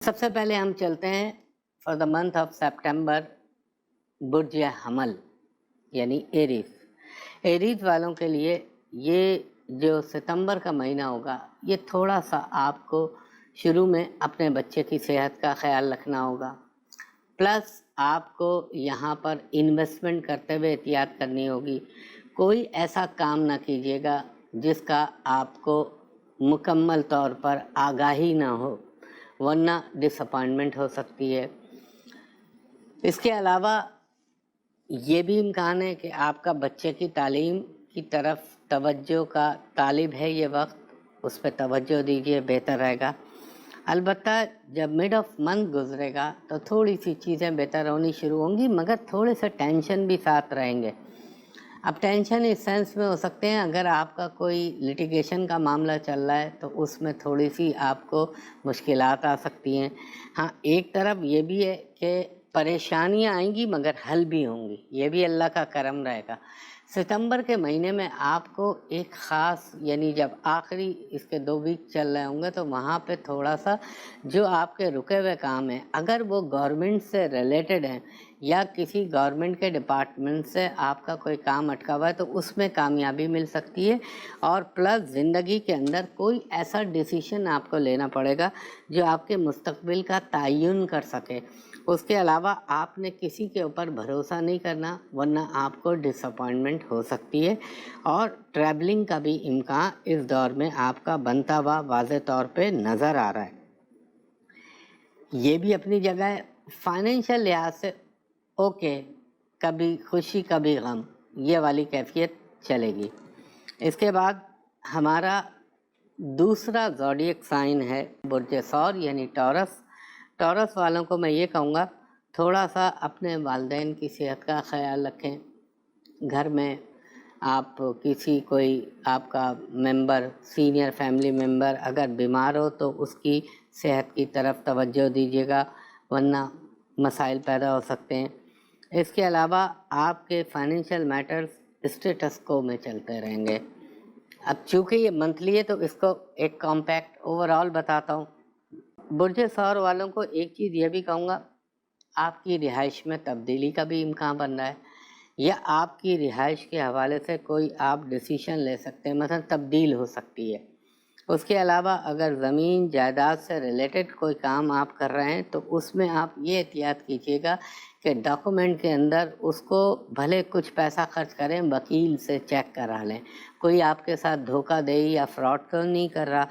سب سے پہلے ہم چلتے ہیں for the month of September برج حمل یعنی ایریز. ایریز والوں کے لیے یہ جو ستمبر کا مہینہ ہوگا یہ تھوڑا سا آپ کو شروع میں اپنے بچے کی صحت کا خیال رکھنا ہوگا، پلس آپ کو یہاں پر انویسٹمنٹ کرتے ہوئے احتیاط کرنی ہوگی. کوئی ایسا کام نہ کیجیے گا جس کا آپ کو مکمل طور پر آگاہی نہ ہو، ورنہ ڈس اپوائنٹمنٹ ہو سکتی ہے. اس کے علاوہ یہ بھی امکان ہے کہ آپ کا بچے کی تعلیم کی طرف توجہ کا طالب ہے یہ وقت، اس پہ توجہ دیجیے، بہتر رہے گا. البتہ جب مڈ آف منتھ گزرے گا تو تھوڑی سی چیزیں بہتر ہونی شروع ہوں گی، مگر تھوڑے سے ٹینشن بھی ساتھ رہیں گے. اب ٹینشن اس سینس میں ہو سکتے ہیں اگر آپ کا کوئی لٹیگیشن کا معاملہ چل رہا ہے تو اس میں تھوڑی سی آپ کو مشکلات آ سکتی ہیں. ہاں، ایک طرف یہ بھی ہے کہ پریشانیاں آئیں گی مگر حل بھی ہوں گی، یہ بھی اللہ کا کرم رہے گا. ستمبر کے مہینے میں آپ کو ایک خاص، یعنی جب آخری اس کے 2 ویک چل رہے ہوں گے تو وہاں پہ تھوڑا سا جو آپ کے رکے ہوئے کام ہیں، اگر وہ گورنمنٹ سے ریلیٹڈ ہیں یا کسی گورنمنٹ کے ڈپارٹمنٹ سے آپ کا کوئی کام اٹکا ہوا ہے تو اس میں کامیابی مل سکتی ہے. اور پلس زندگی کے اندر کوئی ایسا ڈیسیشن آپ کو لینا پڑے گا جو آپ کے مستقبل کا تعین کر سکے. اس کے علاوہ آپ نے کسی کے اوپر بھروسہ نہیں کرنا، ورنہ آپ کو ڈس اپوائنٹمنٹ ہو سکتی ہے. اور ٹریولنگ کا بھی امکان اس دور میں آپ کا بنتا ہوا واضح طور پہ نظر آ رہا ہے. یہ بھی اپنی جگہ ہے. فائنینشیل لحاظ سے اوکے، کبھی خوشی کبھی غم، یہ والی کیفیت چلے گی. اس کے بعد ہمارا دوسرا زوڈیک سائن ہے برج ثور یعنی ٹورس. ٹورس والوں کو میں یہ کہوں گا تھوڑا سا اپنے والدین کی صحت کا خیال رکھیں. گھر میں آپ کسی کوئی آپ کا ممبر، سینئر فیملی ممبر اگر بیمار ہو تو اس کی صحت کی طرف توجہ دیجیے گا، ورنہ مسائل پیدا ہو سکتے ہیں. اس کے علاوہ آپ کے فائنینشیل میٹرز اسٹیٹس کو میں چلتے رہیں گے. اب چونکہ یہ منتھلی ہے تو اس کو ایک کمپیکٹ اوور آل بتاتا ہوں. برج ثور والوں کو ایک چیز یہ بھی کہوں گا، آپ کی رہائش میں تبدیلی کا بھی امکان بن رہا ہے، یا آپ کی رہائش کے حوالے سے کوئی آپ ڈیسیشن لے سکتے ہیں، مثلا تبدیل ہو سکتی ہے. اس کے علاوہ اگر زمین جائیداد سے ریلیٹڈ کوئی کام آپ کر رہے ہیں تو اس میں آپ یہ احتیاط کیجیے گا کہ ڈاکومنٹ کے اندر اس کو بھلے کچھ پیسہ خرچ کریں، وکیل سے چیک کرا لیں، کوئی آپ کے ساتھ دھوکہ دہی یا فراڈ تو نہیں کر رہا.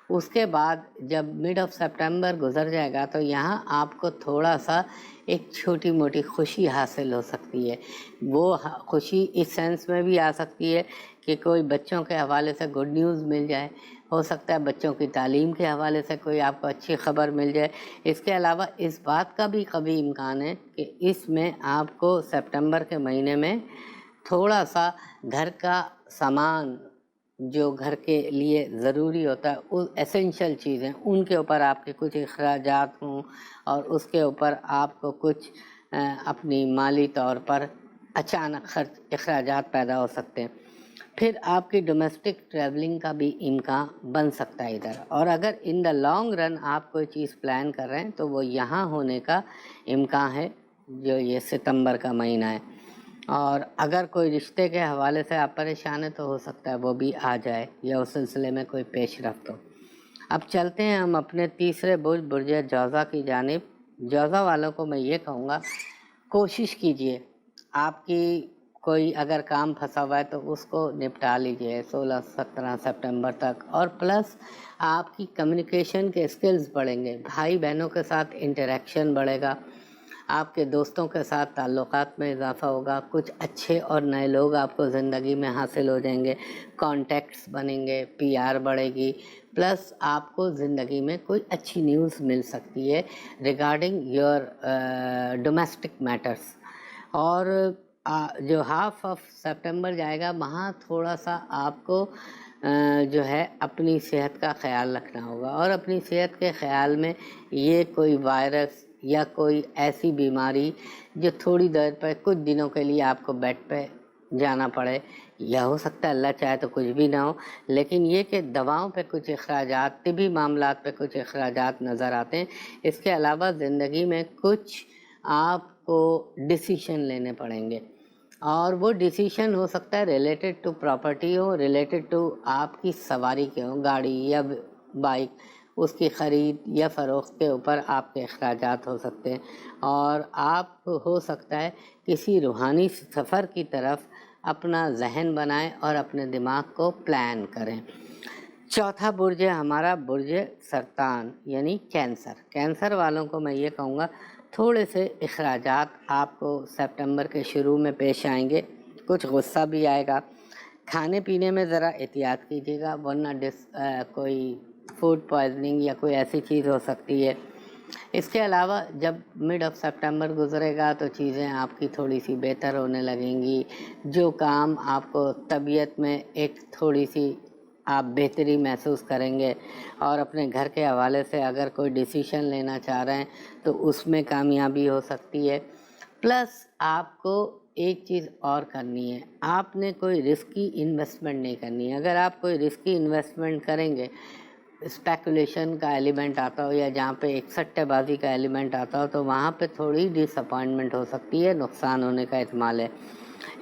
اس کے بعد جب مڈ آف سپٹمبر گزر جائے گا تو یہاں آپ کو تھوڑا سا ایک چھوٹی موٹی خوشی حاصل ہو سکتی ہے. وہ خوشی اس سینس میں بھی آ سکتی ہے کہ کوئی بچوں کے حوالے سے گڈ نیوز مل جائے، ہو سکتا ہے بچوں کی تعلیم کے حوالے سے کوئی آپ کو اچھی خبر مل جائے. اس کے علاوہ اس بات کا بھی کبھی امکان ہے کہ اس میں آپ کو سپٹمبر کے مہینے میں تھوڑا سا گھر کا سامان جو گھر کے لیے ضروری ہوتا ہے، وہ ایسنشل چیزیں، ان کے اوپر آپ کے کچھ اخراجات ہوں اور اس کے اوپر آپ کو کچھ اپنی مالی طور پر اچانک خرچ اخراجات پیدا ہو سکتے ہیں. پھر آپ کی ڈومیسٹک ٹریولنگ کا بھی امکان بن سکتا ہے ادھر. اور اگر ان دا لانگ رن آپ کوئی چیز پلان کر رہے ہیں تو وہ یہاں ہونے کا امکان ہے جو یہ ستمبر کا مہینہ ہے. اور اگر کوئی رشتے کے حوالے سے آپ پریشان ہیں تو ہو سکتا ہے وہ بھی آ جائے یا اس سلسلے میں کوئی پیش رفت ہو. اب چلتے ہیں ہم اپنے تیسرے برج، برج جوزا کی جانب. جوزا والوں کو میں یہ کہوں گا کوشش کیجئے آپ کی کوئی اگر کام پھنسا ہوا ہے تو اس کو نپٹا لیجئے 16-17 سپٹمبر تک. اور پلس آپ کی کمیونیکیشن کے اسکلز بڑھیں گے، بھائی بہنوں کے ساتھ انٹریکشن بڑھے گا، آپ کے دوستوں کے ساتھ تعلقات میں اضافہ ہوگا، کچھ اچھے اور نئے لوگ آپ کو زندگی میں حاصل ہو جائیں گے، کانٹیکٹس بنیں گے، پی آر بڑھے گی. پلس آپ کو زندگی میں کوئی اچھی نیوز مل سکتی ہے ریگارڈنگ یور ڈومیسٹک میٹرز. اور جو ہاف آف سپٹمبر جائے گا وہاں تھوڑا سا آپ کو جو ہے اپنی صحت کا خیال رکھنا ہوگا. اور اپنی صحت کے خیال میں یہ کوئی وائرس یا کوئی ایسی بیماری جو تھوڑی دیر پہ کچھ دنوں کے لیے آپ کو بیڈ پہ جانا پڑے، یا ہو سکتا ہے اللہ چاہے تو کچھ بھی نہ ہو، لیکن یہ کہ دواؤں پہ کچھ اخراجات، طبی معاملات پہ کچھ اخراجات نظر آتے ہیں۔ اس کے علاوہ زندگی میں کچھ آپ کو ڈیسیشن لینے پڑیں گے، اور وہ ڈیسیشن ہو سکتا ہے ریلیٹڈ ٹو پراپرٹی ہو، ریلیٹڈ ٹو آپ کی سواری کے ہو، گاڑی یا بائک، اس کی خرید یا فروخت کے اوپر آپ کے اخراجات ہو سکتے ہیں، اور آپ ہو سکتا ہے کسی روحانی سفر کی طرف اپنا ذہن بنائیں اور اپنے دماغ کو پلان کریں۔ چوتھا برج ہے ہمارا برج سرطان یعنی کینسر۔ کینسر والوں کو میں یہ کہوں گا تھوڑے سے اخراجات آپ کو سپٹمبر کے شروع میں پیش آئیں گے، کچھ غصہ بھی آئے گا، کھانے پینے میں ذرا احتیاط کیجیے گا، ورنہ کوئی فوڈ پوائزننگ یا کوئی ایسی چیز ہو سکتی ہے۔ اس کے علاوہ جب مڈ آف سپٹمبر گزرے گا تو چیزیں آپ کی تھوڑی سی بہتر ہونے لگیں گی، جو کام آپ کو طبیعت میں ایک تھوڑی سی آپ بہتری محسوس کریں گے، اور اپنے گھر کے حوالے سے اگر کوئی ڈیسیشن لینا چاہ رہے ہیں تو اس میں کامیابی ہو سکتی ہے۔ پلس آپ کو ایک چیز اور کرنی ہے، آپ نے کوئی رسکی انویسٹمنٹ نہیں کرنی ہے۔ اگر آپ کوئی رسکی انویسٹمنٹ کریں گے، اسپیکولیشن کا ایلیمنٹ آتا ہو یا جہاں پہ ایک سٹے بازی کا ایلیمنٹ آتا ہو، تو وہاں پہ تھوڑی ڈس اپوائنٹمنٹ ہو سکتی ہے، نقصان ہونے کا احتمال ہے۔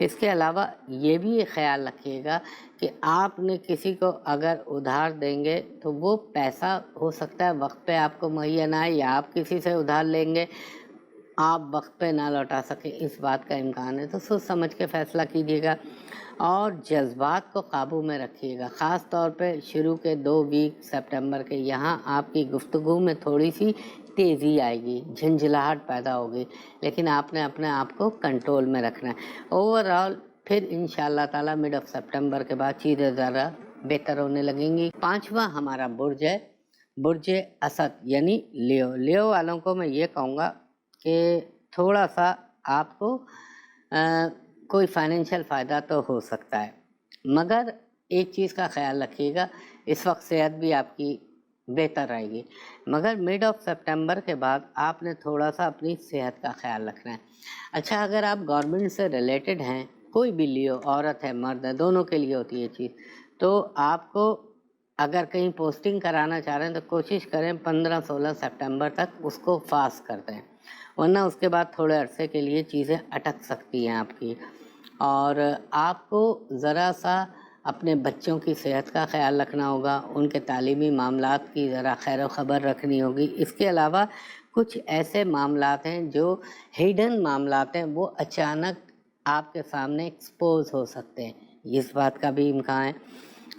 اس کے علاوہ یہ بھی خیال رکھیے گا کہ آپ نے کسی کو اگر ادھار دیں گے تو وہ پیسہ ہو سکتا ہے وقت پہ آپ کو مہیا نہ آئے، یا آپ کسی سے ادھار لیں گے آپ وقت پہ نہ لوٹا سکیں، اس بات کا امکان ہے۔ تو سوچ سمجھ کے فیصلہ کیجیے گا، اور جذبات کو قابو میں رکھیے گا، خاص طور پہ شروع کے 2 ویک سپٹمبر کے۔ یہاں آپ کی گفتگو میں تھوڑی سی تیزی آئے گی، جھنجھلاہٹ پیدا ہوگی، لیکن آپ نے اپنے آپ کو کنٹرول میں رکھنا ہے۔ اوورآل پھر انشاءاللہ تعالی مڈ آف سپٹمبر کے بعد چیزیں ذرا بہتر ہونے لگیں گی۔ پانچواں ہمارا برج ہے برج اسد یعنی لیو۔ لیو والوں کو میں یہ کہوں گا کہ تھوڑا سا آپ کو کوئی فائنینشیل فائدہ تو ہو سکتا ہے، مگر ایک چیز کا خیال رکھیے گا، اس وقت صحت بھی آپ کی بہتر رہے گی، مگر مڈ آف سپٹمبر کے بعد آپ نے تھوڑا سا اپنی صحت کا خیال رکھنا ہے۔ اچھا، اگر آپ گورنمنٹ سے ریلیٹڈ ہیں، کوئی بھی لیو، عورت ہے مرد ہے، دونوں کے لیے ہوتی ہے یہ چیز، تو آپ کو اگر کہیں پوسٹنگ کرانا چاہ رہے ہیں تو کوشش کریں 15-16 سپٹمبر تک اس کو فاسٹ کر دیں، ورنہ اس کے بعد تھوڑے عرصے کے لیے چیزیں اٹک سکتی ہیں آپ کی۔ اور آپ کو ذرا سا اپنے بچوں کی صحت کا خیال رکھنا ہوگا، ان کے تعلیمی معاملات کی ذرا خیر و خبر رکھنی ہوگی۔ اس کے علاوہ کچھ ایسے معاملات ہیں جو ہیڈن معاملات ہیں، وہ اچانک آپ کے سامنے ایکسپوز ہو سکتے ہیں، اس بات کا بھی امکان ہے۔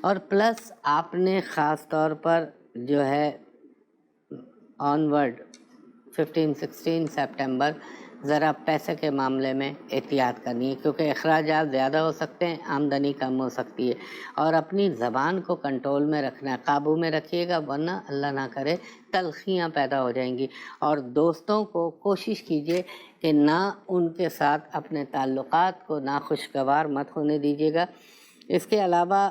اور پلس آپ نے خاص طور پر جو ہے آنورڈ 15-16 سپٹمبر ذرا پیسے کے معاملے میں احتیاط کرنی ہے، کیونکہ اخراجات زیادہ ہو سکتے ہیں، آمدنی کم ہو سکتی ہے، اور اپنی زبان کو کنٹرول میں رکھنا ہے، قابو میں رکھیے گا، ورنہ اللہ نہ کرے تلخیاں پیدا ہو جائیں گی۔ اور دوستوں کو کوشش کیجیے کہ نہ ان کے ساتھ اپنے تعلقات کو ناخوشگوار مت ہونے دیجیے گا۔ اس کے علاوہ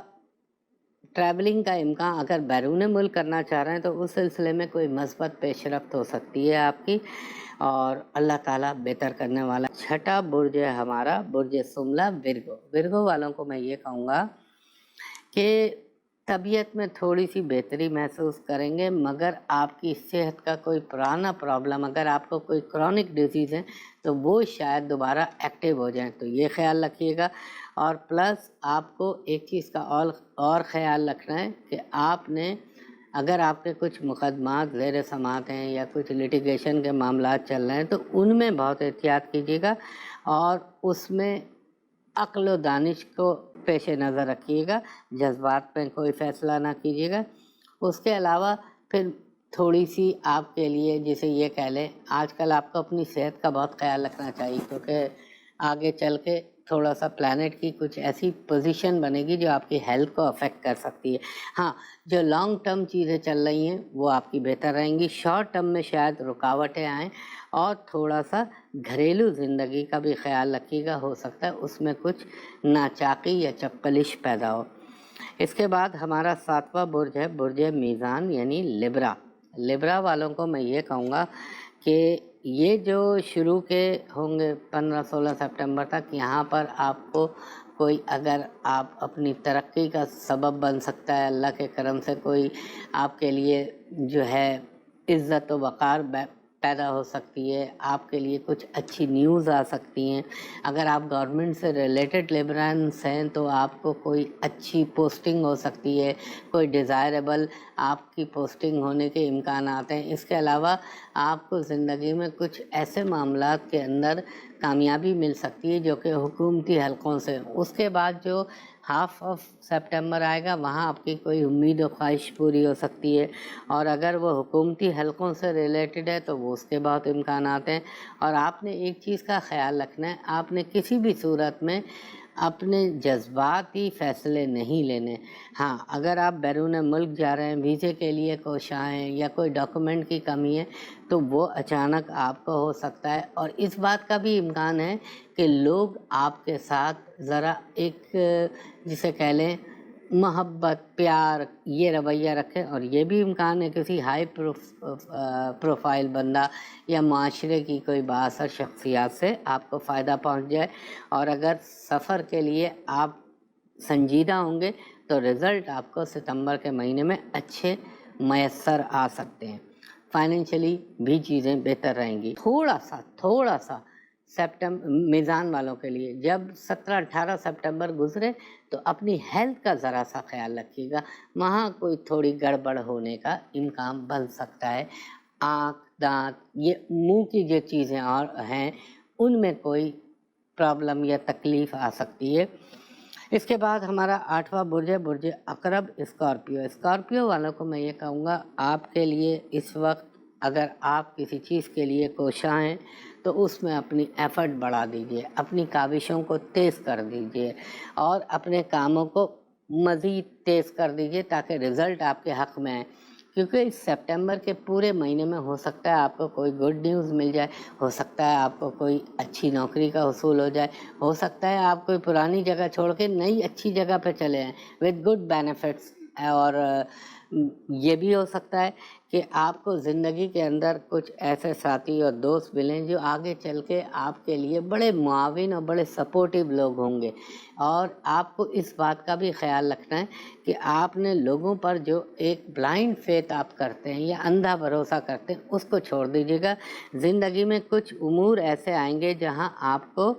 ٹریولنگ کا امکان اگر بیرون ملک کرنا چاہ رہے ہیں تو اس سلسلے میں کوئی مثبت پیش رفت ہو سکتی ہے آپ کی، اور اللہ تعالیٰ بہتر کرنے والا۔ چھٹا برج ہے ہمارا برج سملا ورگو۔ ورگو والوں کو میں یہ کہوں گا کہ طبیعت میں تھوڑی سی بہتری محسوس کریں گے، مگر آپ کی صحت کا کوئی پرانا پرابلم، اگر آپ کو کوئی کرونک ڈیزیز ہے تو وہ شاید دوبارہ ایکٹیو ہو جائیں، تو یہ خیال رکھیے گا۔ اور پلس آپ کو ایک چیز کا اور خیال رکھنا ہے کہ آپ نے اگر آپ کے کچھ مقدمات زیر سماعت ہیں یا کچھ لٹیگیشن کے معاملات چل رہے ہیں تو ان میں بہت احتیاط کیجیے گا، اور اس میں عقل و دانش کو پیش نظر رکھیے گا، جذبات میں کوئی فیصلہ نہ کیجیے گا۔ اس کے علاوہ پھر تھوڑی سی آپ کے لیے جسے یہ کہہ لیں، آج کل آپ کو اپنی صحت کا بہت خیال رکھنا چاہیے، کیونکہ آگے چل کے تھوڑا سا پلانٹ کی کچھ ایسی پوزیشن بنے گی جو آپ کی ہیلتھ کو افیکٹ کر سکتی ہے۔ ہاں، جو لانگ ٹرم چیزیں چل رہی ہیں وہ آپ کی بہتر رہیں گی، شارٹ ٹرم میں شاید رکاوٹیں آئیں، اور تھوڑا سا گھریلو زندگی کا بھی خیال رکھیے گا، ہو سکتا ہے اس میں کچھ ناچاقی یا چپقلش پیدا ہو۔ اس کے بعد ہمارا 7واں برج ہے برج میزان یعنی لبرا۔ لبرا والوں کو میں یہ کہوں گا کہ یہ جو شروع کے ہوں گے 15-16 سپٹمبر تک، یہاں پر آپ کو کوئی اگر آپ اپنی ترقی کا سبب بن سکتا ہے، اللہ کے کرم سے کوئی آپ کے لیے جو ہے عزت و وقار پیدا ہو سکتی ہے، آپ کے لیے کچھ اچھی نیوز آ سکتی ہیں۔ اگر آپ گورنمنٹ سے ریلیٹڈ لیبرنس ہیں تو آپ کو کوئی اچھی پوسٹنگ ہو سکتی ہے، کوئی ڈیزائربل آپ کی پوسٹنگ ہونے کے امکانات ہیں۔ اس کے علاوہ آپ کو زندگی میں کچھ ایسے معاملات کے اندر کامیابی مل سکتی ہے جو کہ حکومتی حلقوں سے۔ اس کے بعد جو ہاف آف سپٹمبر آئے گا وہاں آپ کی کوئی امید و خواہش پوری ہو سکتی ہے، اور اگر وہ حکومتی حلقوں سے ریلیٹڈ ہے تو وہ اس کے بہت امکانات ہیں۔ اور آپ نے ایک چیز کا خیال رکھنا ہے، آپ نے کسی بھی صورت میں اپنے جذباتی فیصلے نہیں لینے۔ ہاں، اگر آپ بیرون ملک جا رہے ہیں، ویزے کے لیے کوشاں ہیں یا کوئی ڈاکومنٹ کی کمی ہے تو وہ اچانک آپ کو ہو سکتا ہے، اور اس بات کا بھی امکان ہے کہ لوگ آپ کے ساتھ ذرا ایک جسے کہہ لیں محبت پیار یہ رویہ رکھیں، اور یہ بھی امکان ہے کسی ہائی پروفائل بندہ یا معاشرے کی کوئی بااثر شخصیات سے آپ کو فائدہ پہنچ جائے، اور اگر سفر کے لیے آپ سنجیدہ ہوں گے تو رزلٹ آپ کو ستمبر کے مہینے میں اچھے میسر آ سکتے ہیں۔ فائنینشلی بھی چیزیں بہتر رہیں گی۔ تھوڑا سا میزان والوں کے لیے جب 17-18 سپٹمبر گزرے تو اپنی ہیلتھ کا ذرا سا خیال رکھیے گا، وہاں کوئی تھوڑی گڑبڑ ہونے کا امکان بن سکتا ہے۔ آنکھ، دانت، یہ منہ کی جو چیزیں اور ہیں ان میں کوئی پرابلم یا تکلیف آ سکتی ہے۔ اس کے بعد ہمارا 8واں برج ہے برج عقرب اسکارپیو والوں کو میں یہ کہوں گا آپ کے لیے اس وقت اگر آپ کسی چیز کے لیے کوشاں ہیں تو اس میں اپنی ایفرٹ بڑھا دیجئے، اپنی کاوشوں کو تیز کر دیجئے اور اپنے کاموں کو مزید تیز کر دیجئے تاکہ رزلٹ آپ کے حق میں آئے، کیونکہ اس سپٹمبر کے پورے مہینے میں ہو سکتا ہے آپ کو کوئی گڈ نیوز مل جائے، ہو سکتا ہے آپ کو کوئی اچھی نوکری کا حصول ہو جائے، ہو سکتا ہے آپ کوئی پرانی جگہ چھوڑ کے نئی اچھی جگہ پہ چلے ہیں وتھ گڈ بینیفٹس، اور یہ بھی ہو سکتا ہے کہ آپ کو زندگی کے اندر کچھ ایسے ساتھی اور دوست ملیں جو آگے چل کے آپ کے لیے بڑے معاون اور بڑے سپورٹیو لوگ ہوں گے، اور آپ کو اس بات کا بھی خیال رکھنا ہے کہ آپ نے لوگوں پر جو ایک بلائنڈ فیتھ آپ کرتے ہیں یا اندھا بھروسہ کرتے ہیں اس کو چھوڑ دیجیے گا۔ زندگی میں کچھ امور ایسے آئیں گے جہاں آپ کو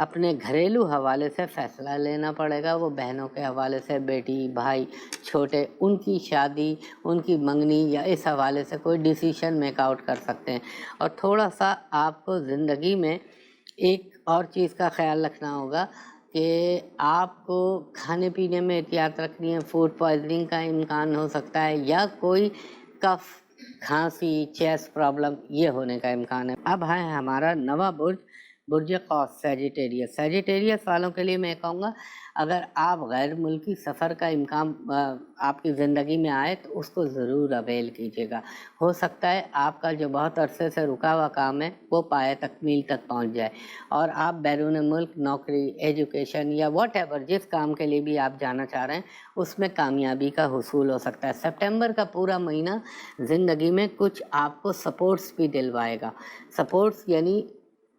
اپنے گھریلو حوالے سے فیصلہ لینا پڑے گا، وہ بہنوں کے حوالے سے، بیٹی بھائی چھوٹے، ان کی شادی، ان کی منگنی یا اس حوالے سے کوئی ڈیسیشن میک آؤٹ کر سکتے ہیں۔ اور تھوڑا سا آپ کو زندگی میں ایک اور چیز کا خیال رکھنا ہوگا کہ آپ کو کھانے پینے میں احتیاط رکھنی ہے، فوڈ پوائزننگ کا امکان ہو سکتا ہے یا کوئی کف، کھانسی، چیسٹ پرابلم یہ ہونے کا امکان ہے۔ اب ہے ہمارا نواں برج قوس سیجیٹیریس والوں کے لیے میں کہوں گا اگر آپ غیر ملکی سفر کا امکان آپ کی زندگی میں آئے تو اس کو ضرور اویل کیجیے گا۔ ہو سکتا ہے آپ کا جو بہت عرصے سے رکا ہوا کام ہے وہ پایہ تکمیل تک پہنچ جائے اور آپ بیرون ملک نوکری، ایجوکیشن یا واٹ ایور جس کام کے لیے بھی آپ جانا چاہ رہے ہیں اس میں کامیابی کا حصول ہو سکتا ہے۔ سپٹمبر کا پورا مہینہ زندگی میں کچھ آپ کو سپورٹس بھی دلوائے گا۔ سپورٹس یعنی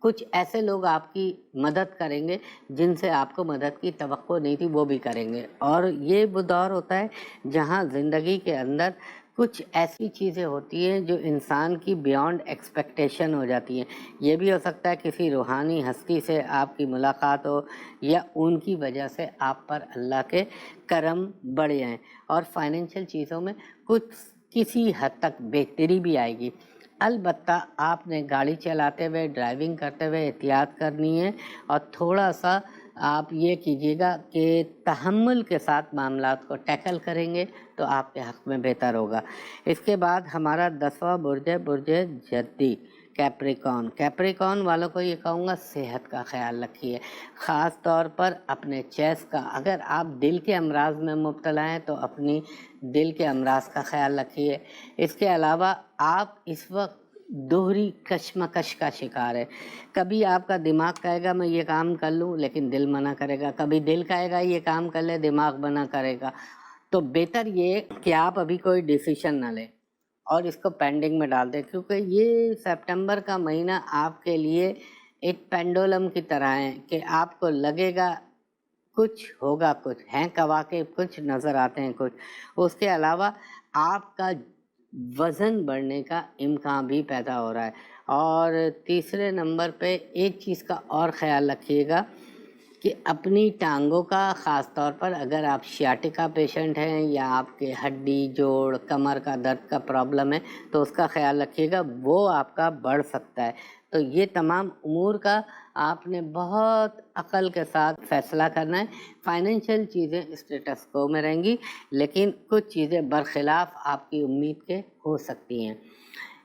کچھ ایسے لوگ آپ کی مدد کریں گے جن سے آپ کو مدد کی توقع نہیں تھی، وہ بھی کریں گے، اور یہ وہ دور ہوتا ہے جہاں زندگی کے اندر کچھ ایسی چیزیں ہوتی ہیں جو انسان کی بیانڈ ایکسپیکٹیشن ہو جاتی ہیں۔ یہ بھی ہو سکتا ہے کسی روحانی ہستی سے آپ کی ملاقات ہو یا ان کی وجہ سے آپ پر اللہ کے کرم بڑھ جائیں، اور فائنینشیل چیزوں میں کچھ کسی حد تک بہتری بھی آئے گی۔ البتہ آپ نے گاڑی چلاتے ہوئے، ڈرائیونگ کرتے ہوئے احتیاط کرنی ہے، اور تھوڑا سا آپ یہ کیجیے گا کہ تحمل کے ساتھ معاملات کو ٹیکل کریں گے تو آپ کے حق میں بہتر ہوگا۔ اس کے بعد ہمارا 10واں برج ہے برج جدی کیپریکون والوں کو یہ کہوں گا صحت کا خیال رکھیے، خاص طور پر اپنے چیسٹ کا۔ اگر آپ دل کے امراض میں مبتلا ہیں تو اپنی دل کے امراض کا خیال رکھیے۔ اس کے علاوہ آپ اس وقت دوہری کشمکش کا شکار ہے، کبھی آپ کا دماغ کہے گا میں یہ کام کر لوں لیکن دل منع کرے گا، کبھی دل کہے گا یہ کام کر لے، دماغ منع کرے گا۔ تو بہتر یہ کہ آپ ابھی کوئی ڈیسیشن نہ لیں اور اس کو پینڈنگ میں ڈال دیں، کیونکہ یہ سپٹمبر کا مہینہ آپ کے لیے ایک پینڈولم کی طرح ہے کہ آپ کو لگے گا کچھ ہوگا، کچھ ہیں کواکب، کچھ نظر آتے ہیں کچھ. اس کے علاوہ آپ کا وزن بڑھنے کا امکان بھی پیدا ہو رہا ہے. اور تیسرے نمبر پہ ایک چیز کا اور خیال رکھیے گا کہ اپنی ٹانگوں کا، خاص طور پر اگر آپ شیاٹکا پیشنٹ ہیں یا آپ کے ہڈی جوڑ کمر کا درد کا پرابلم ہے تو اس کا خیال رکھیے گا، وہ آپ کا بڑھ سکتا ہے. تو یہ تمام امور کا آپ نے بہت عقل کے ساتھ فیصلہ کرنا ہے. فائنینشیل چیزیں اسٹیٹس کو میں رہیں گی، لیکن کچھ چیزیں برخلاف آپ کی امید کے ہو سکتی ہیں.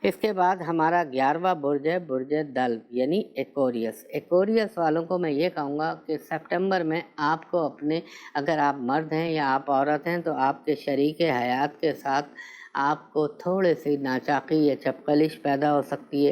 اس کے بعد ہمارا 11واں برج ہے برج دلو یعنی ایکوریس. ایکوریس والوں کو میں یہ کہوں گا کہ سپٹمبر میں آپ کو اپنے، اگر آپ مرد ہیں یا آپ عورت ہیں، تو آپ کے شریک حیات کے ساتھ آپ کو تھوڑے سی ناچاقی یا چپقلش پیدا ہو سکتی ہے.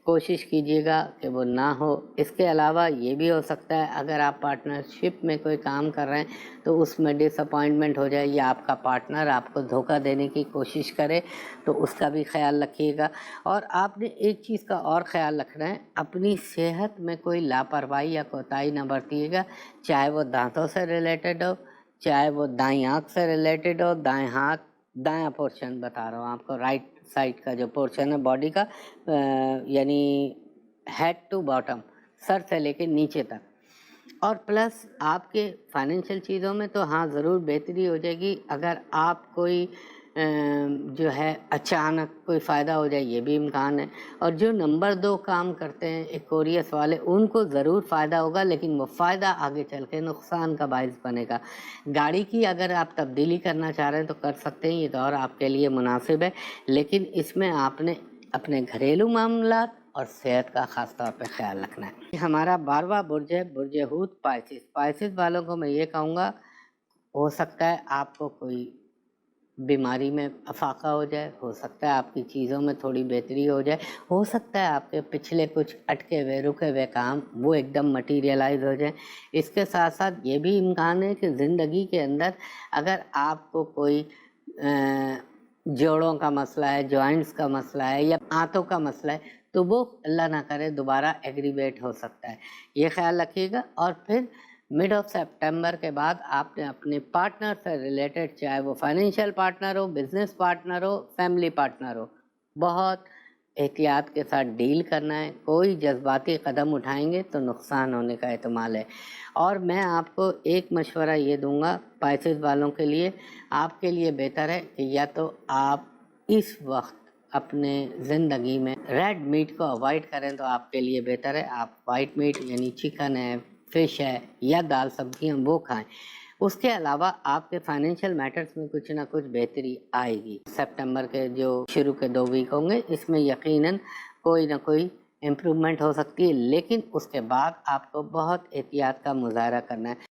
کوشش کیجیے گا کہ وہ نہ ہو. اس کے علاوہ یہ بھی ہو سکتا ہے اگر آپ پارٹنرشپ میں کوئی کام کر رہے ہیں تو اس میں ڈس اپوائنٹمنٹ ہو جائے یا آپ کا پارٹنر آپ کو دھوکہ دینے کی کوشش کرے، تو اس کا بھی خیال رکھیے گا. اور آپ نے ایک چیز کا اور خیال رکھنا ہے، اپنی صحت میں کوئی لاپرواہی یا کوتاہی نہ برتیے گا، چاہے وہ دانتوں سے ریلیٹڈ ہو، چاہے وہ دائیں آنکھ سے ریلیٹڈ ہو. دائیں ہاتھ، دایاں پورشن بتا رہا ہوں آپ کو، رائٹ سائڈ کا جو پورشن ہے باڈی کا، یعنی ہیڈ ٹو باٹم، سر سے لے کے نیچے تک. اور پلس آپ کے فائنینشیل چیزوں میں تو ہاں ضرور بہتری ہو جائے گی. اگر آپ کوئی جو ہے اچانک کوئی فائدہ ہو جائے یہ بھی امکان ہے. اور جو نمبر 2 کام کرتے ہیں ایکوریس والے، ان کو ضرور فائدہ ہوگا، لیکن وہ فائدہ آگے چل کے نقصان کا باعث بنے گا. گاڑی کی اگر آپ تبدیلی کرنا چاہ رہے ہیں تو کر سکتے ہیں، یہ دور آپ کے لیے مناسب ہے، لیکن اس میں آپ نے اپنے گھریلو معاملات اور صحت کا خاص طور پہ خیال رکھنا ہے. ہمارا 12واں برج ہے برج حوت پائسس. پائسس والوں کو میں یہ کہوں گا، ہو سکتا ہے آپ کو کوئی بیماری میں افاقہ ہو جائے، ہو سکتا ہے آپ کی چیزوں میں تھوڑی بہتری ہو جائے، ہو سکتا ہے آپ کے پچھلے کچھ اٹکے ہوئے رکے ہوئے کام وہ ایک دم مٹیریلائز ہو جائیں. اس کے ساتھ ساتھ یہ بھی امکان ہے کہ زندگی کے اندر اگر آپ کو کوئی جوڑوں کا مسئلہ ہے، جوائنٹس کا مسئلہ ہے یا آنتوں کا مسئلہ ہے تو وہ اللہ نہ کرے دوبارہ ایگریویٹ ہو سکتا ہے. یہ خیال رکھیے گا. اور پھر مڈ آف سپٹمبر کے بعد آپ نے اپنے پارٹنر سے ریلیٹڈ، چاہے وہ فائنینشیل پارٹنر ہو، بزنس پارٹنر ہو، فیملی پارٹنر ہو، بہت احتیاط کے ساتھ ڈیل کرنا ہے. کوئی جذباتی قدم اٹھائیں گے تو نقصان ہونے کا احتمال ہے. اور میں آپ کو ایک مشورہ یہ دوں گا پائسس والوں کے لیے، آپ کے لیے بہتر ہے کہ یا تو آپ اس وقت اپنے زندگی میں ریڈ میٹ کو اوائڈ کریں تو آپ کے لیے بہتر ہے. آپ وائٹ میٹ یعنی چکن ہے، فش ہے یا دال سبزیاں وہ کھائیں. اس کے علاوہ آپ کے فائنینشیل میٹرز میں کچھ نہ کچھ بہتری آئے گی. سپٹمبر کے جو شروع کے 2 ویک ہوں گے اس میں یقیناً کوئی نہ کوئی امپرومنٹ ہو سکتی ہے، لیکن اس کے بعد آپ کو بہت احتیاط کا مظاہرہ کرنا ہے.